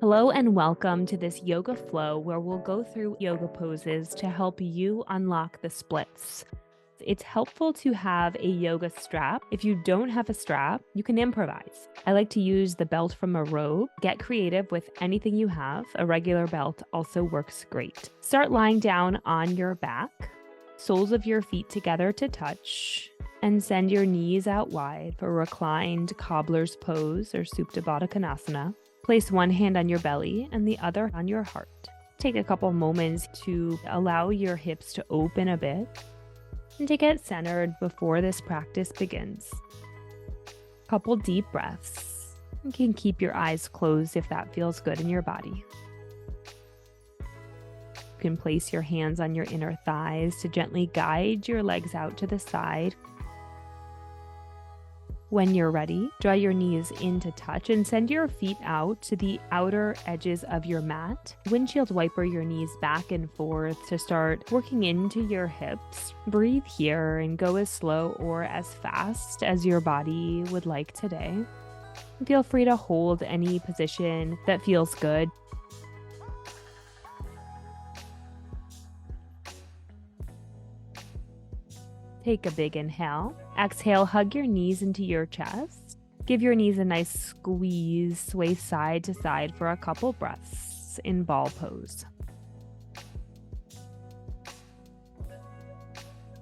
Hello and welcome to this yoga flow where we'll go through yoga poses to help you unlock the splits. It's helpful to have a yoga strap. If you don't have a strap, you can improvise. I like to use the belt from a robe. Get creative with anything you have. A regular belt also works great. Start lying down on your back, soles of your feet together to touch, and send your knees out wide for reclined cobbler's pose or Supta Baddha Konasana. Place one hand on your belly and the other on your heart. Take a couple moments to allow your hips to open a bit and to get centered before this practice begins. Couple deep breaths. You can keep your eyes closed if that feels good in your body. You can place your hands on your inner thighs to gently guide your legs out to the side. When you're ready, draw your knees into touch and send your feet out to the outer edges of your mat. Windshield wiper your knees back and forth to start working into your hips. Breathe here and go as slow or as fast as your body would like today. Feel free to hold any position that feels good. Take a big inhale. Exhale, hug your knees into your chest. Give your knees a nice squeeze. Sway side to side for a couple breaths in ball pose.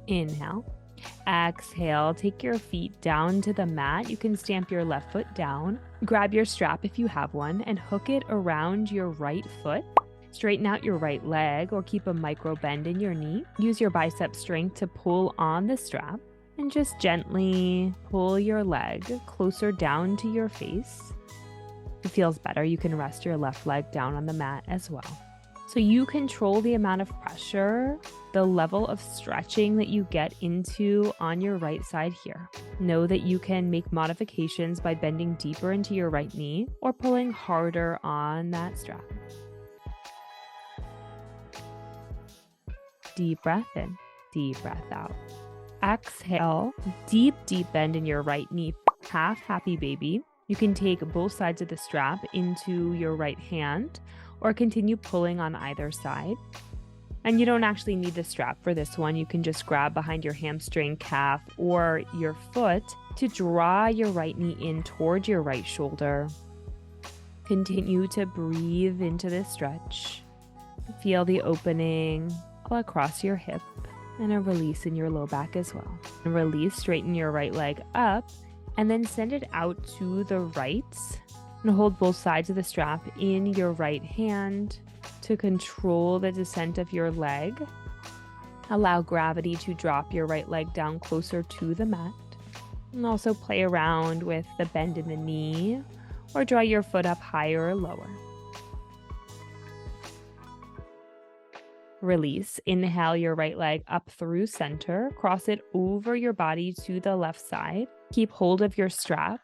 Inhale. Exhale, take your feet down to the mat. You can stamp your left foot down. Grab your strap if you have one and hook it around your right foot. Straighten out your right leg or keep a micro bend in your knee. Use your bicep strength to pull on the strap and just gently pull your leg closer down to your face. If it feels better, you can rest your left leg down on the mat as well. So you control the amount of pressure, the level of stretching that you get into on your right side here. Know that you can make modifications by bending deeper into your right knee or pulling harder on that strap. Deep breath in, deep breath out. Exhale, deep bend in your right knee. Half happy baby. You can take both sides of the strap into your right hand or continue pulling on either side. And you don't actually need the strap for this one. You can just grab behind your hamstring, calf, or your foot to draw your right knee in toward your right shoulder. Continue to breathe into this stretch. Feel the opening across your hip and a release in your low back as well. And release, straighten your right leg up and then send it out to the right and hold both sides of the strap in your right hand to control the descent of your leg. Allow gravity to drop your right leg down closer to the mat and also play around with the bend in the knee or draw your foot up higher or lower. Release. Inhale your right leg up through center. Cross it over your body to the left side. Keep hold of your strap.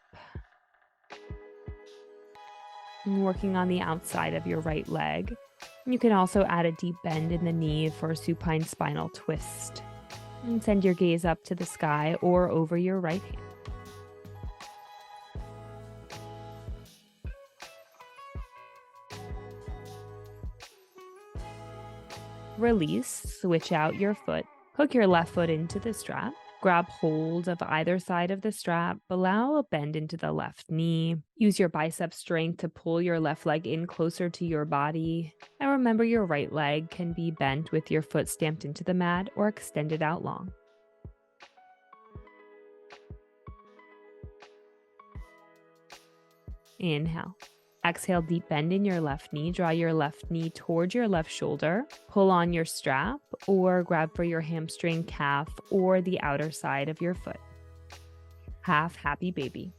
And working on the outside of your right leg. You can also add a deep bend in the knee for a supine spinal twist. And send your gaze up to the sky or over your right hand. Release, switch out your foot, hook your left foot into the strap, grab hold of either side of the strap, allow a bend into the left knee, use your bicep strength to pull your left leg in closer to your body, and remember your right leg can be bent with your foot stamped into the mat or extended out long. Inhale. Exhale, deep bend in your left knee. Draw your left knee towards your left shoulder. Pull on your strap or grab for your hamstring, calf, or the outer side of your foot. Half happy baby.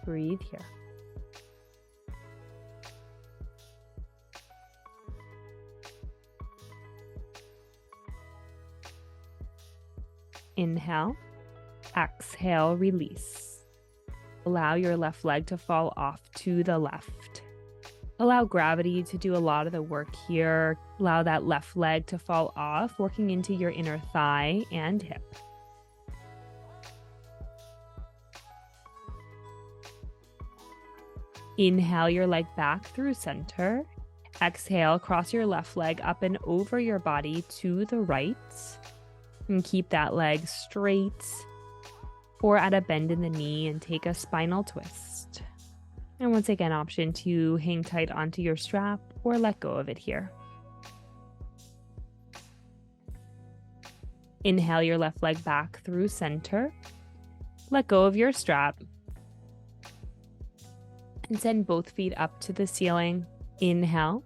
Breathe here. Inhale. Exhale, release. Allow your left leg to fall off to the left. Allow gravity to do a lot of the work here. Allow that left leg to fall off, working into your inner thigh and hip. Inhale your leg back through center. Exhale, cross your left leg up and over your body to the right. And keep that leg straight or at a bend in the knee and take a spinal twist. And once again, option to hang tight onto your strap or let go of it here. Inhale your left leg back through center. Let go of your strap. And send both feet up to the ceiling. Inhale.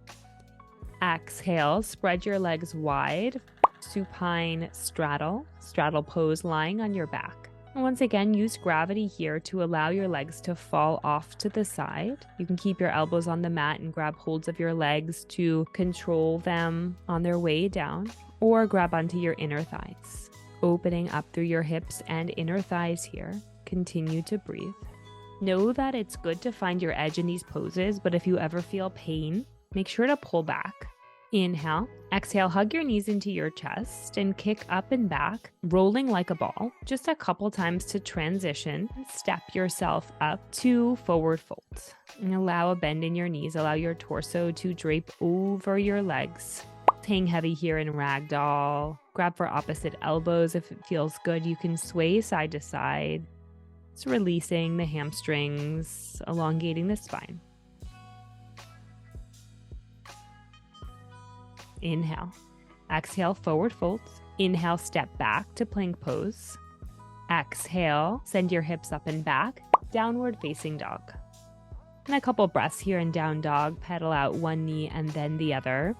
Exhale, spread your legs wide. Supine straddle. Straddle pose lying on your back. And once again, use gravity here to allow your legs to fall off to the side. You can keep your elbows on the mat and grab holds of your legs to control them on their way down, or grab onto your inner thighs. Opening up through your hips and inner thighs here. Continue to breathe. Know that it's good to find your edge in these poses, but if you ever feel pain, make sure to pull back. Inhale. Exhale, hug your knees into your chest and kick up and back, rolling like a ball. Just a couple times to transition. Step yourself up to forward fold. And allow a bend in your knees. Allow your torso to drape over your legs. Hang heavy here in ragdoll. Grab for opposite elbows if it feels good. You can sway side to side. It's releasing the hamstrings, elongating the spine. Inhale. Exhale, forward folds. Inhale, step back to plank pose. Exhale, send your hips up and back. Downward facing dog. And a couple breaths here in down dog. Pedal out one knee and then the other.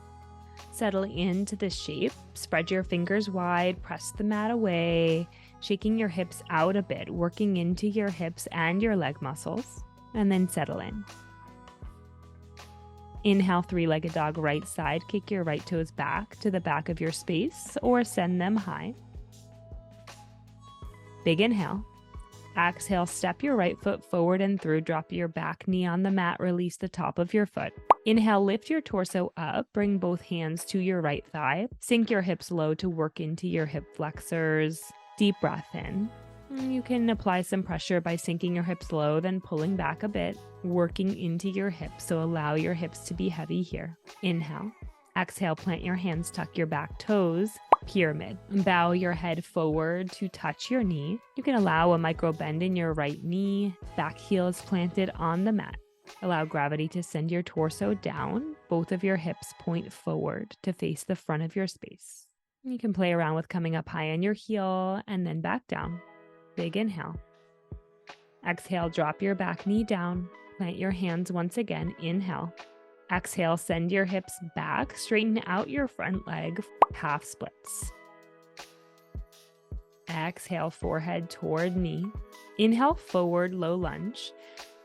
Settle into the shape. Spread your fingers wide. Press the mat away. Shaking your hips out a bit. Working into your hips and your leg muscles. And then settle in. Inhale, three-legged dog, right side. Kick your right toes back to the back of your space or send them high. Big inhale. Exhale, step your right foot forward and through. Drop your back knee on the mat. Release the top of your foot. Inhale, lift your torso up. Bring both hands to your right thigh. Sink your hips low to work into your hip flexors. Deep breath in. You can apply some pressure by sinking your hips low, then pulling back a bit, working into your hips. So allow your hips to be heavy here. Inhale. Exhale, plant your hands, tuck your back toes, pyramid. Bow your head forward to touch your knee. You can allow a micro bend in your right knee. Back heel is planted on the mat. Allow gravity to send your torso down. Both of your hips point forward to face the front of your space. You can play around with coming up high on your heel and then back down. Big inhale. Exhale, drop your back knee down. Plant your hands once again. Inhale. Exhale, send your hips back. Straighten out your front leg. Half splits. Exhale, forehead toward knee. Inhale, forward, low lunge.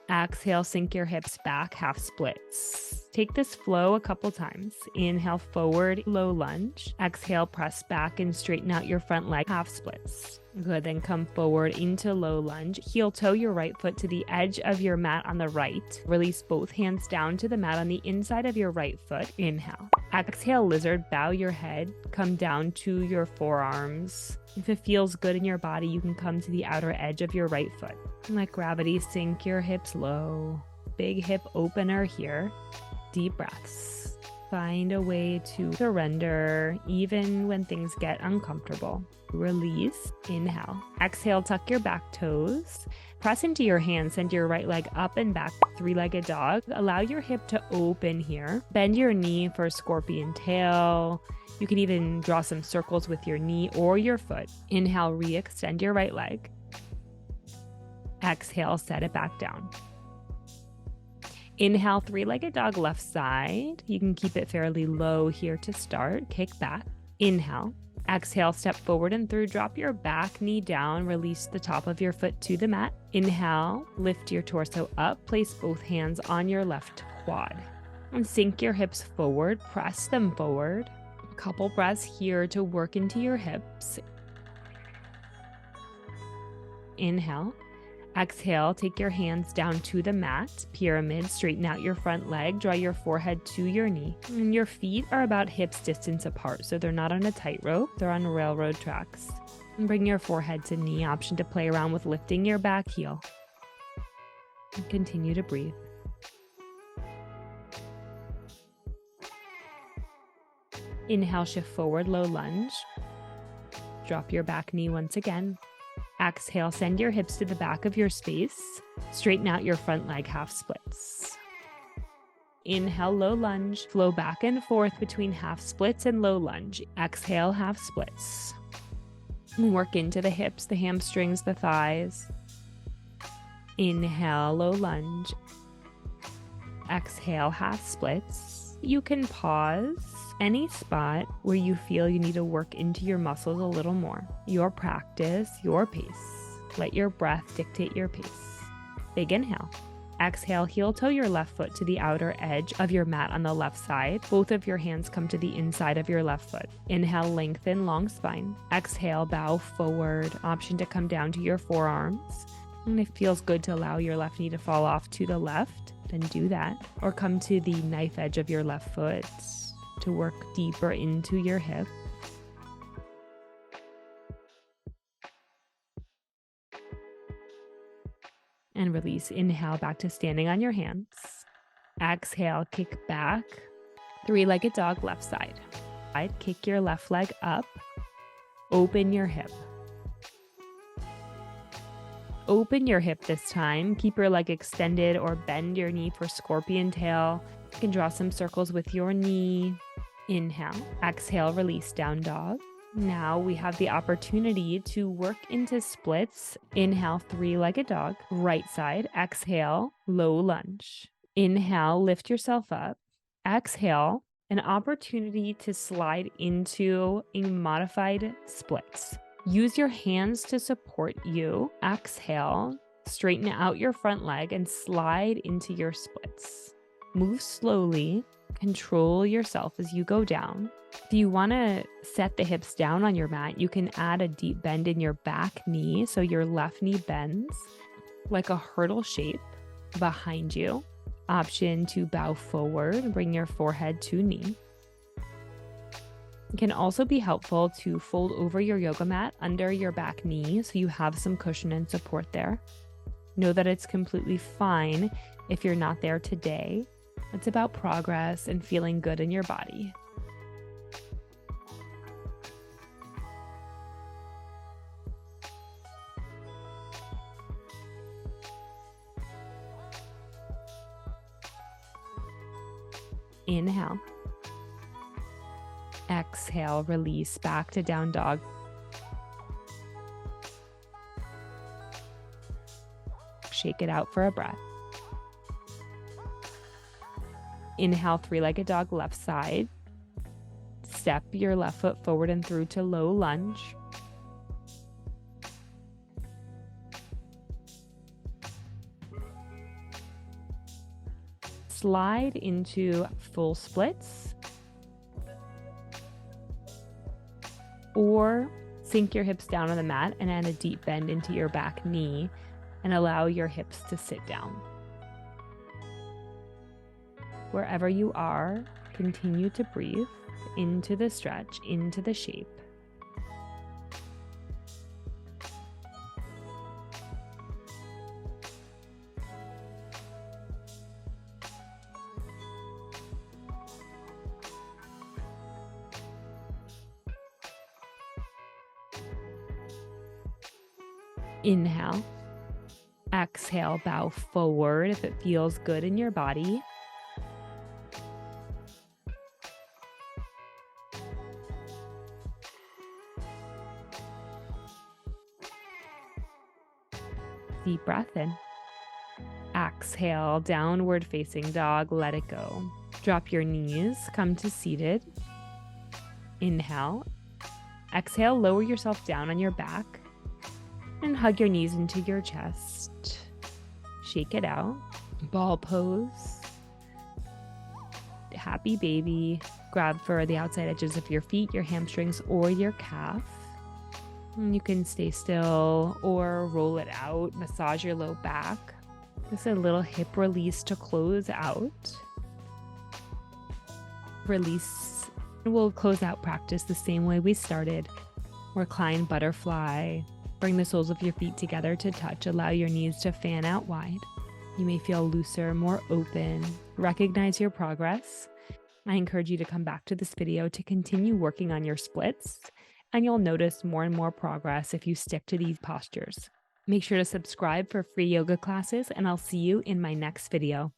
Exhale, sink your hips back, half splits. Take this flow a couple times. Inhale, forward, low lunge. Exhale, press back and straighten out your front leg, half splits. Good, then come forward into low lunge. Heel toe your right foot to the edge of your mat on the right. Release both hands down to the mat on the inside of your right foot. Inhale. Exhale, lizard, bow your head. Come down to your forearms. If it feels good in your body, you can come to the outer edge of your right foot. Let gravity sink your hips low. Big hip opener here. Deep breaths. Find a way to surrender even when things get uncomfortable. Release. Inhale. Exhale, tuck your back toes. Press into your hands. Send your right leg up and back. Three-legged dog. Allow your hip to open here. Bend your knee for scorpion tail. You can even draw some circles with your knee or your foot. Inhale, re-extend your right leg. Exhale, set it back down. Inhale, three-legged dog, left side. You can keep it fairly low here to start. Kick back. Inhale. Exhale, step forward and through. Drop your back knee down. Release the top of your foot to the mat. Inhale, lift your torso up. Place both hands on your left quad. And sink your hips forward. Press them forward. A couple breaths here to work into your hips. Inhale. Exhale, take your hands down to the mat, pyramid, straighten out your front leg, draw your forehead to your knee. And your feet are about hips distance apart, so they're not on a tightrope, they're on railroad tracks. And bring your forehead to knee, option to play around with lifting your back heel. And continue to breathe. Inhale, shift forward, low lunge. Drop your back knee once again. Exhale, send your hips to the back of your space. Straighten out your front leg, half splits. Inhale, low lunge. Flow back and forth between half splits and low lunge. Exhale, half splits. Work into the hips, the hamstrings, the thighs. Inhale, low lunge. Exhale, half splits. You can pause any spot where you feel you need to work into your muscles a little more. Your practice, your pace. Let your breath dictate your pace. Big inhale. Exhale, heel toe your left foot to the outer edge of your mat on the left side. Both of your hands come to the inside of your left foot. Inhale, lengthen, long spine. Exhale, bow forward. Option to come down to your forearms. And it feels good to allow your left knee to fall off to the left, then do that. Or come to the knife edge of your left foot to work deeper into your hip. And release. Inhale, back to standing on your hands. Exhale, kick back. Three-legged dog, left side. Kick your left leg up. Open your hip. Open your hip this time. Keep your leg extended or bend your knee for scorpion tail. You can draw some circles with your knee. Inhale. Exhale, release, down dog. Now we have the opportunity to work into splits. Inhale, three-legged dog, right side. Exhale, low lunge. Inhale, lift yourself up. Exhale, an opportunity to slide into a modified splits. Use your hands to support you. Exhale, straighten out your front leg and slide into your splits. Move slowly. Control yourself as you go down. If you want to set the hips down on your mat, you can add a deep bend in your back knee so your left knee bends like a hurdle shape behind you. Option to bow forward and bring your forehead to knee. It can also be helpful to fold over your yoga mat under your back knee so you have some cushion and support there. Know that it's completely fine if you're not there today. It's about progress and feeling good in your body. Inhale. Exhale, release back to down dog. Shake it out for a breath. Inhale, three-legged dog, left side. Step your left foot forward and through to low lunge. Slide into full splits. Or sink your hips down on the mat and add a deep bend into your back knee and allow your hips to sit down. Wherever you are, continue to breathe into the stretch, into the shape. Inhale. Exhale, bow forward if it feels good in your body. Deep breath in. Exhale, downward facing dog, let it go. Drop your knees, come to seated. Inhale. Exhale, lower yourself down on your back and hug your knees into your chest. Shake it out. Ball pose. Happy baby. Grab for the outside edges of your feet, your hamstrings, or your calf. And you can stay still or roll it out. Massage your low back. Just a little hip release to close out. Release. We'll close out practice the same way we started. Recline butterfly. Bring the soles of your feet together to touch. Allow your knees to fan out wide. You may feel looser, more open. Recognize your progress I encourage you to come back to this video to continue working on your splits, and you'll notice more and more progress if you stick to these postures. Make sure to subscribe for free yoga classes, and I'll see you in my next video.